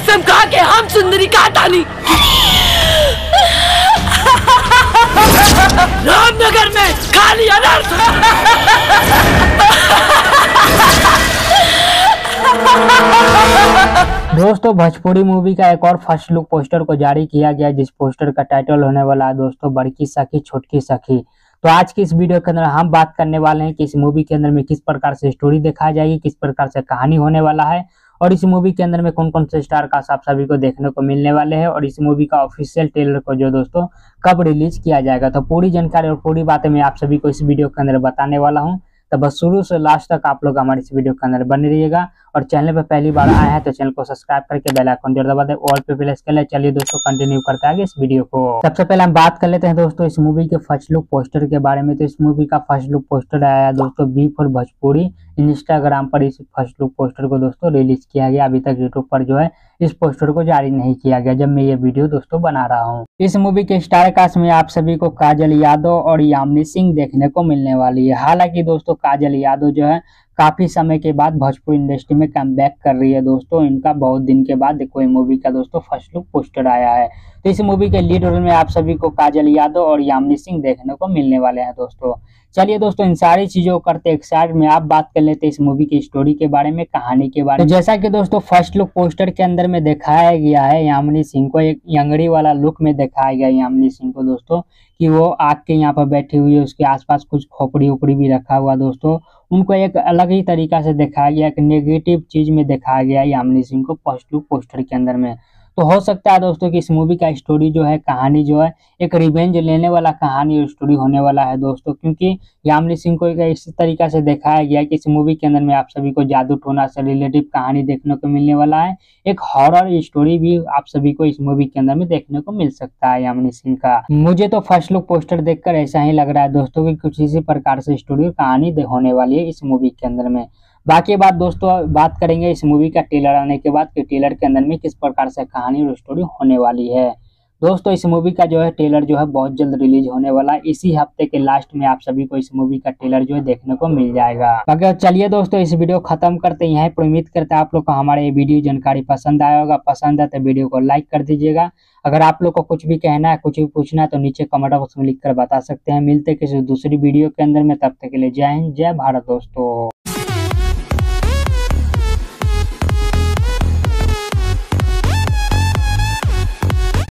कसम खा के हम सुंदरी कहता नहीं। रामनगर में खाली अनर्थ। दोस्तों भोजपुरी मूवी का एक और फर्स्ट लुक पोस्टर को जारी किया गया, जिस पोस्टर का टाइटल होने वाला है दोस्तों बड़की सखी छोटकी सखी। तो आज की इस वीडियो के अंदर हम बात करने वाले हैं कि इस मूवी के अंदर में किस प्रकार से स्टोरी दिखाई जाएगी, किस प्रकार से कहानी होने वाला है और इस मूवी के अंदर में कौन कौन से स्टार कास्ट आप सभी को देखने को मिलने वाले हैं और इस मूवी का ऑफिशियल ट्रेलर को जो दोस्तों कब रिलीज किया जाएगा। तो पूरी जानकारी और पूरी बातें मैं आप सभी को इस वीडियो के अंदर बताने वाला हूं। तो बस शुरू से लास्ट तक आप लोग हमारे इस वीडियो के अंदर बने रहिएगा और चैनल पे पहली बार आए हैं तो चैनल को सब्सक्राइब करके बेल आइकन जरूर दबा दें, ऑल पे प्रेस कर ले। चलिए दोस्तों कंटिन्यू करते आगे इस वीडियो को। सबसे पहले हम बात कर लेते हैं दोस्तों इस मूवी के फर्स्ट लुक पोस्टर के बारे में। तो इस मूवी का फर्स्ट लुक पोस्टर आया दोस्तों बी फॉर भोजपुरी इंस्टाग्राम पर इस फर्स्ट लुक पोस्टर को दोस्तों रिलीज किया गया। अभी तक यूट्यूब पर जो है इस पोस्टर को जारी नहीं किया गया जब मैं ये वीडियो दोस्तों बना रहा हूँ। इस मूवी के स्टार कास्ट में आप सभी को काजल यादव और यामिनी सिंह देखने को मिलने वाली है। हालांकि दोस्तों काजल यादव जो है काफी समय के बाद भोजपुरी इंडस्ट्री में कमबैक कर रही है दोस्तों। इनका बहुत दिन के बाद कोई मूवी का दोस्तों फर्स्ट लुक पोस्टर आया है। तो इस मूवी के लीड रोल में आप सभी को काजल यादव और यामिनी सिंह देखने को मिलने वाले हैं दोस्तों। चलिए दोस्तों इन सारी चीजों को करते एक साइड में आप बात कर लेते हैं इस मूवी की स्टोरी के बारे में, कहानी के बारे में। तो जैसा कि दोस्तों फर्स्ट लुक पोस्टर के अंदर में दिखाया गया है यामिनी सिंह को एक यंगड़ी वाला लुक में दिखाया गया यामिनी सिंह को दोस्तों कि वो आग के यहाँ पर बैठी हुई है, उसके आसपास कुछ खोपड़ी उपड़ी भी रखा हुआ दोस्तों। उनको एक अलग ही तरीका से दिखाया गया, एक नेगेटिव चीज में दिखाया गया यामिनी सिंह को फर्स्ट लुक पोस्टर के अंदर में। तो हो सकता है दोस्तों कि इस मूवी का स्टोरी जो है कहानी जो है एक रिवेंज लेने वाला कहानी और स्टोरी होने वाला है दोस्तों, क्योंकि यामिनी सिंह को एक इस तरीका से दिखाया गया कि इस मूवी के अंदर में आप सभी को जादू टोना से रिलेटिव कहानी देखने को मिलने वाला है। एक हॉरर स्टोरी भी आप सभी को इस मूवी के अंदर में देखने को मिल सकता है यामिनी सिंह का। मुझे तो फर्स्ट लुक पोस्टर देखकर ऐसा ही लग रहा है दोस्तों कि कुछ इसी प्रकार से स्टोरी और कहानी होने वाली है इस मूवी के अंदर में। बाकी बात दोस्तों बात करेंगे इस मूवी का ट्रेलर आने के बाद कि ट्रेलर के अंदर में किस प्रकार से कहानी और स्टोरी होने वाली है। दोस्तों इस मूवी का जो है ट्रेलर जो है बहुत जल्द रिलीज होने वाला है। इसी हफ्ते के लास्ट में आप सभी को इस मूवी का ट्रेलर जो है देखने को मिल जाएगा। बाकी चलिए दोस्तों इस वीडियो खत्म करते हैं यहीं पर। उम्मीद करते हैं आप लोग को हमारे ये वीडियो जानकारी पसंद आया होगा। पसंद है तो वीडियो को लाइक कर दीजिएगा। अगर आप लोग को कुछ भी कहना है कुछ भी पूछना है तो नीचे कमेंट बॉक्स में लिख कर बता सकते हैं। मिलते किसी दूसरी वीडियो के अंदर में, तब तक के लिए जय हिंद जय भारत दोस्तों।